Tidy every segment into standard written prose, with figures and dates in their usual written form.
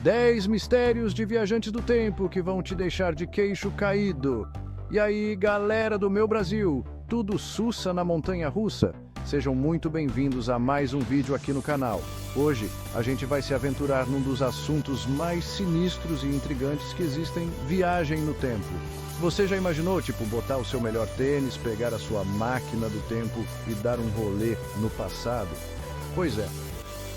10 mistérios de viajantes do tempo que vão te deixar de queixo caído. E aí, galera do meu Brasil, tudo sussa na montanha-russa? Sejam muito bem-vindos a mais um vídeo aqui no canal. Hoje, a gente vai se aventurar num dos assuntos mais sinistros e intrigantes que existem, viagem no tempo. Você já imaginou, tipo, botar o seu melhor tênis, pegar a sua máquina do tempo e dar um rolê no passado? Pois é,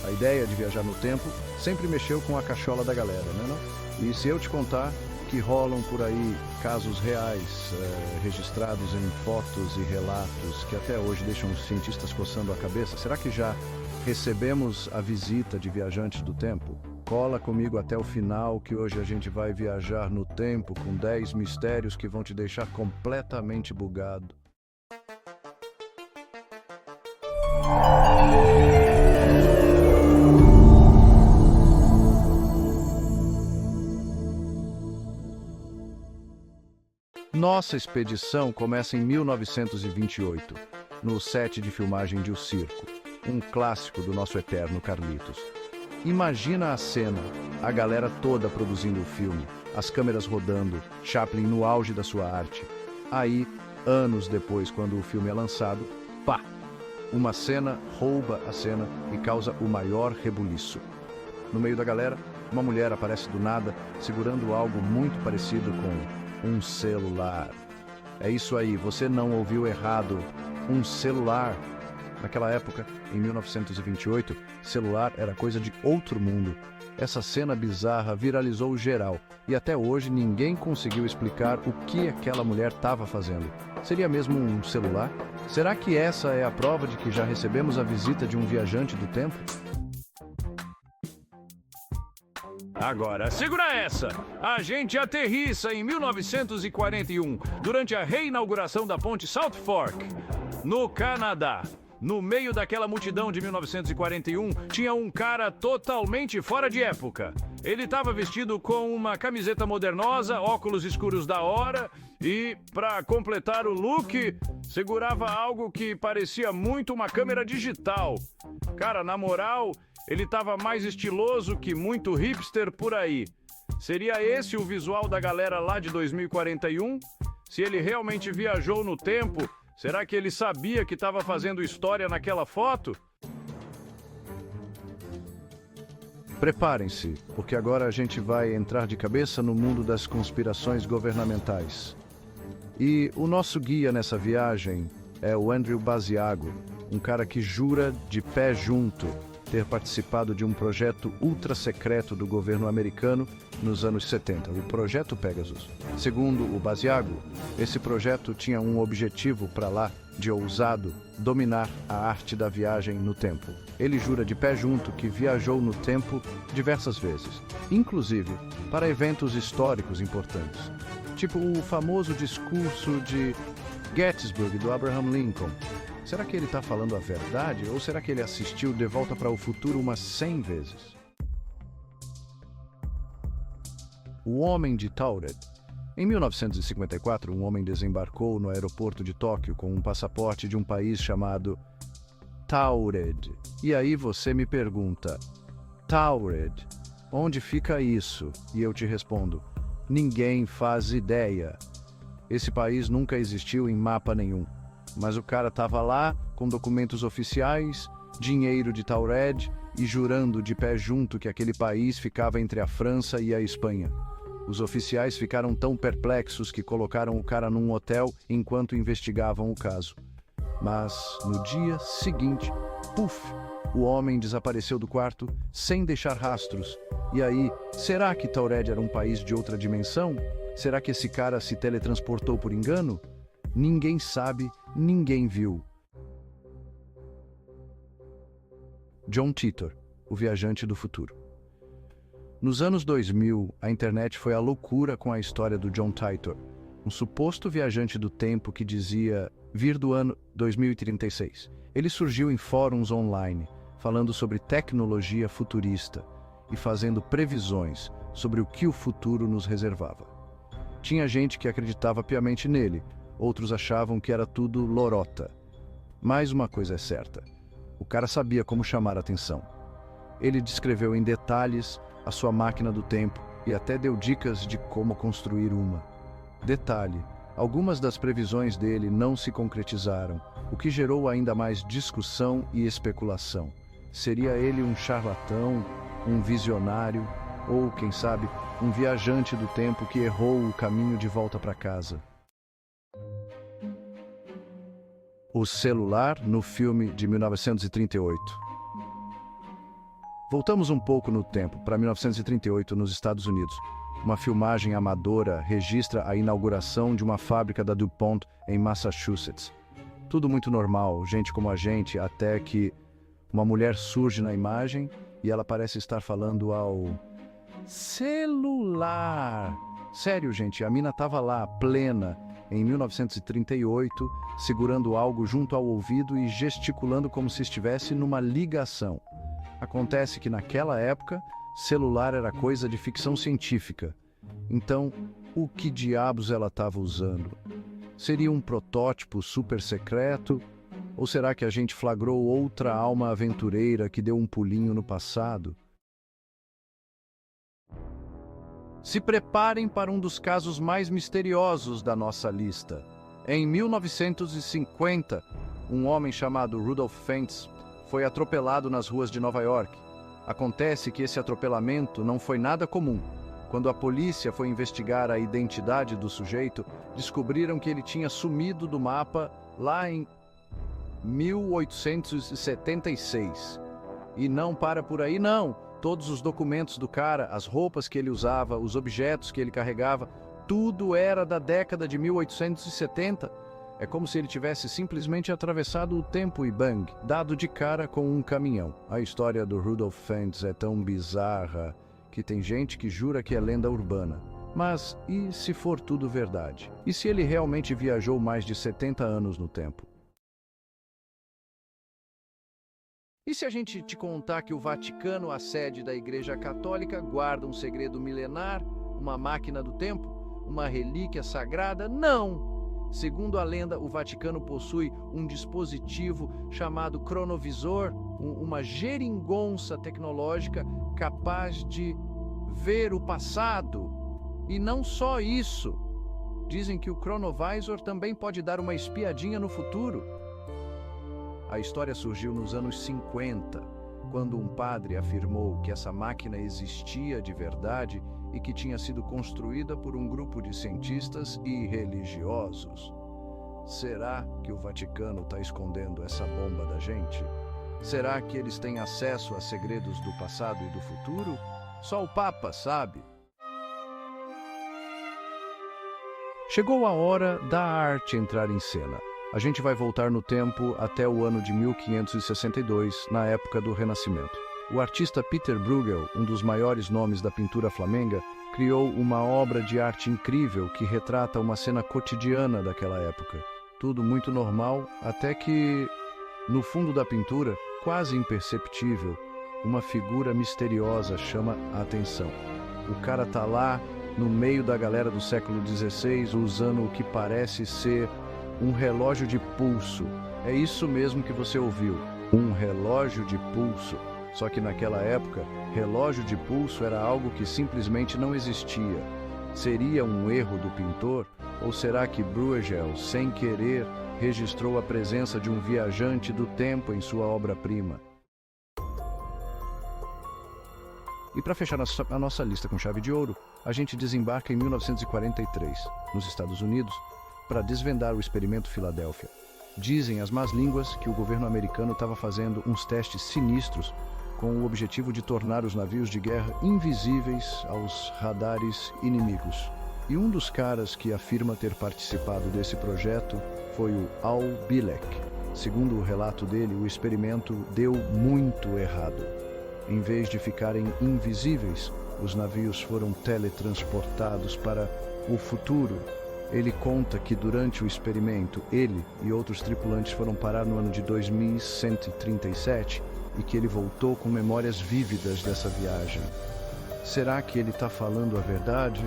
a ideia de viajar no tempo sempre mexeu com a cachola da galera, né não? E se eu te contar que rolam por aí casos reais, registrados em fotos e relatos que até hoje deixam os cientistas coçando a cabeça, será que já recebemos a visita de viajantes do tempo? Cola comigo até o final que hoje a gente vai viajar no tempo com 10 mistérios que vão te deixar completamente bugado. Nossa expedição começa em 1928, no set de filmagem de O Circo, um clássico do nosso eterno Carlitos. Imagina a cena, a galera toda produzindo o filme, as câmeras rodando, Chaplin no auge da sua arte. Aí, anos depois, quando o filme é lançado, pá! Uma cena rouba a cena e causa o maior rebuliço. No meio da galera, uma mulher aparece do nada, segurando algo muito parecido com um celular. É isso aí, você não ouviu errado. Um celular. Naquela época, em 1928, celular era coisa de outro mundo. Essa cena bizarra viralizou geral e até hoje ninguém conseguiu explicar o que aquela mulher estava fazendo. Seria mesmo um celular? Será que essa é a prova de que já recebemos a visita de um viajante do tempo? Agora, segura essa! A gente aterrissa em 1941, durante a reinauguração da ponte South Fork, no Canadá. No meio daquela multidão de 1941, tinha um cara totalmente fora de época. Ele estava vestido com uma camiseta modernosa, óculos escuros da hora e, para completar o look, segurava algo que parecia muito uma câmera digital. Cara, na moral, ele estava mais estiloso que muito hipster por aí. Seria esse o visual da galera lá de 2041? Se ele realmente viajou no tempo, será que ele sabia que estava fazendo história naquela foto? Preparem-se, porque agora a gente vai entrar de cabeça no mundo das conspirações governamentais. E o nosso guia nessa viagem é o Andrew Basiago, um cara que jura de pé junto ter participado de um projeto ultra secreto do governo americano nos anos 70, o Projeto Pegasus. Segundo o Basiago, esse projeto tinha um objetivo para lá de ousado dominar a arte da viagem no tempo. Ele jura de pé junto que viajou no tempo diversas vezes, inclusive para eventos históricos importantes, tipo o famoso discurso de Gettysburg do Abraham Lincoln. Será que ele está falando a verdade ou será que ele assistiu De Volta para o Futuro umas 100 vezes? O Homem de Taured. Em 1954, um homem desembarcou no aeroporto de Tóquio com um passaporte de um país chamado Taured. E aí você me pergunta, Taured, onde fica isso? E eu te respondo, ninguém faz ideia. Esse país nunca existiu em mapa nenhum. Mas o cara estava lá, com documentos oficiais, dinheiro de Taured e jurando de pé junto que aquele país ficava entre a França e a Espanha. Os oficiais ficaram tão perplexos que colocaram o cara num hotel enquanto investigavam o caso. Mas, no dia seguinte, puf, o homem desapareceu do quarto sem deixar rastros. E aí, será que Taured era um país de outra dimensão? Será que esse cara se teletransportou por engano? Ninguém sabe, ninguém viu. John Titor, o viajante do futuro. Nos anos 2000, a internet foi a loucura com a história do John Titor, um suposto viajante do tempo que dizia vir do ano 2036. Ele surgiu em fóruns online, falando sobre tecnologia futurista e fazendo previsões sobre o que o futuro nos reservava. Tinha gente que acreditava piamente nele, outros achavam que era tudo lorota. Mas uma coisa é certa, o cara sabia como chamar a atenção. Ele descreveu em detalhes a sua máquina do tempo e até deu dicas de como construir uma. Detalhe: algumas das previsões dele não se concretizaram, o que gerou ainda mais discussão e especulação. Seria ele um charlatão, um visionário ou, quem sabe, um viajante do tempo que errou o caminho de volta para casa? O celular no filme de 1938. Voltamos um pouco no tempo, para 1938, nos Estados Unidos. Uma filmagem amadora registra a inauguração de uma fábrica da DuPont em Massachusetts. Tudo muito normal, gente como a gente, até que uma mulher surge na imagem e ela parece estar falando ao celular. Sério, gente, a mina estava lá, plena, em 1938, segurando algo junto ao ouvido e gesticulando como se estivesse numa ligação. Acontece que naquela época, celular era coisa de ficção científica. Então, o que diabos ela estava usando? Seria um protótipo super secreto? Ou será que a gente flagrou outra alma aventureira que deu um pulinho no passado? Se preparem para um dos casos mais misteriosos da nossa lista. Em 1950, um homem chamado Rudolph Fentz foi atropelado nas ruas de Nova York. Acontece que esse atropelamento não foi nada comum. Quando a polícia foi investigar a identidade do sujeito, descobriram que ele tinha sumido do mapa lá em 1876. E não para por aí, não. Todos os documentos do cara, as roupas que ele usava, os objetos que ele carregava, tudo era da década de 1870. É como se ele tivesse simplesmente atravessado o tempo e bang, dado de cara com um caminhão. A história do Rudolph Fentz é tão bizarra que tem gente que jura que é lenda urbana. Mas e se for tudo verdade? E se ele realmente viajou mais de 70 anos no tempo? E se a gente te contar que o Vaticano, a sede da Igreja Católica, guarda um segredo milenar, uma máquina do tempo, uma relíquia sagrada? Não! Segundo a lenda, o Vaticano possui um dispositivo chamado cronovisor, uma geringonça tecnológica capaz de ver o passado. E não só isso. Dizem que o Chronovisor também pode dar uma espiadinha no futuro. A história surgiu nos anos 50, quando um padre afirmou que essa máquina existia de verdade e que tinha sido construída por um grupo de cientistas e religiosos. Será que o Vaticano está escondendo essa bomba da gente? Será que eles têm acesso a segredos do passado e do futuro? Só o Papa sabe. Chegou a hora da arte entrar em cena. A gente vai voltar no tempo até o ano de 1562, na época do Renascimento. O artista Peter Bruegel, um dos maiores nomes da pintura flamenga, criou uma obra de arte incrível que retrata uma cena cotidiana daquela época. Tudo muito normal, até que, no fundo da pintura, quase imperceptível, uma figura misteriosa chama a atenção. O cara tá lá, no meio da galera do século XVI, usando o que parece ser um relógio de pulso. É isso mesmo que você ouviu, um relógio de pulso. Só que naquela época, relógio de pulso era algo que simplesmente não existia. Seria um erro do pintor? Ou será que Bruegel, sem querer, registrou a presença de um viajante do tempo em sua obra-prima? E para fechar a nossa lista com chave de ouro, a gente desembarca em 1943, nos Estados Unidos, para desvendar o experimento Filadélfia. Dizem as más línguas que o governo americano estava fazendo uns testes sinistros com o objetivo de tornar os navios de guerra invisíveis aos radares inimigos. E um dos caras que afirma ter participado desse projeto foi o Al Bielek. Segundo o relato dele, o experimento deu muito errado. Em vez de ficarem invisíveis, os navios foram teletransportados para o futuro. Ele conta que durante o experimento, ele e outros tripulantes foram parar no ano de 2137 e que ele voltou com memórias vívidas dessa viagem. Será que ele está falando a verdade?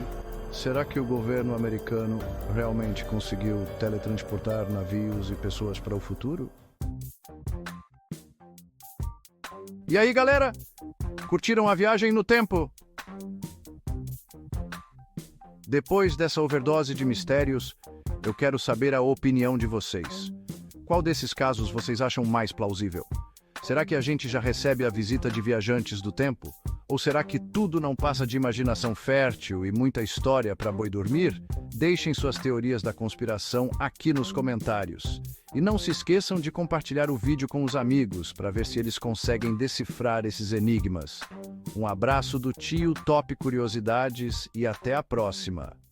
Será que o governo americano realmente conseguiu teletransportar navios e pessoas para o futuro? E aí, galera? Curtiram a viagem no tempo? Depois dessa overdose de mistérios, eu quero saber a opinião de vocês. Qual desses casos vocês acham mais plausível? Será que a gente já recebe a visita de viajantes do tempo? Ou será que tudo não passa de imaginação fértil e muita história para boi dormir? Deixem suas teorias da conspiração aqui nos comentários. E não se esqueçam de compartilhar o vídeo com os amigos para ver se eles conseguem decifrar esses enigmas. Um abraço do tio Top Curiosidades e até a próxima!